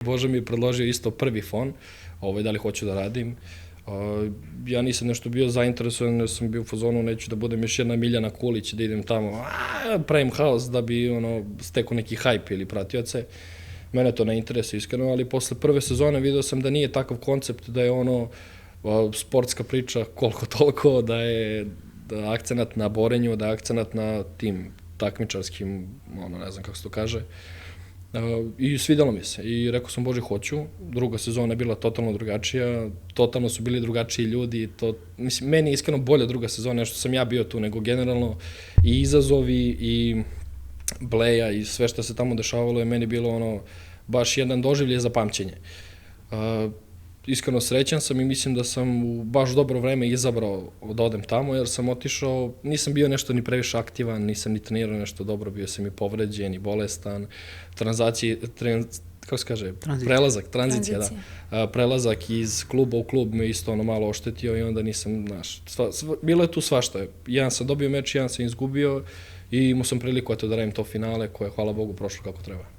Bože mi je predložio isto prvi fon, da li hoću da radim. Ja nisam nešto bio zainteresovan, jer sam bio u fazonu, neću da budem još jedna Miljana Kulić, da idem tamo, pravim haos da bi stekao neki hajp ili pratioce. Mene to ne interesuje iskreno, ali posle prve sezone video sam da nije takav koncept, da je sportska priča koliko toliko, da je akcenat na borenju, da je akcenat na tim takmičarskim, ne znam kako se to kaže. I svidelo mi se i rekao sam, Bože, hoću. Druga sezona je bila totalno drugačija, totalno su bili drugačiji ljudi. Mislim, meni je iskreno bolja druga sezona, nešto sam ja bio tu, nego generalno i izazovi i Bleja i sve što se tamo dešavalo je meni bilo baš jedan doživlje za pamćenje. Iskreno srećan sam i mislim da sam u baš dobro vreme izabrao da odem tamo, jer sam otišao, nisam bio nešto ni previše aktivan, nisam ni trenirao nešto dobro, bio sam i povređen i bolestan, kako se kaže, tranzicija, da. Prelazak iz kluba u klub me isto malo oštetio i onda nisam, bilo je tu svašta. Jedan sam dobio meč, jedan sam izgubio i imao sam priliku da radim to finale koje, hvala Bogu, prošlo kako treba.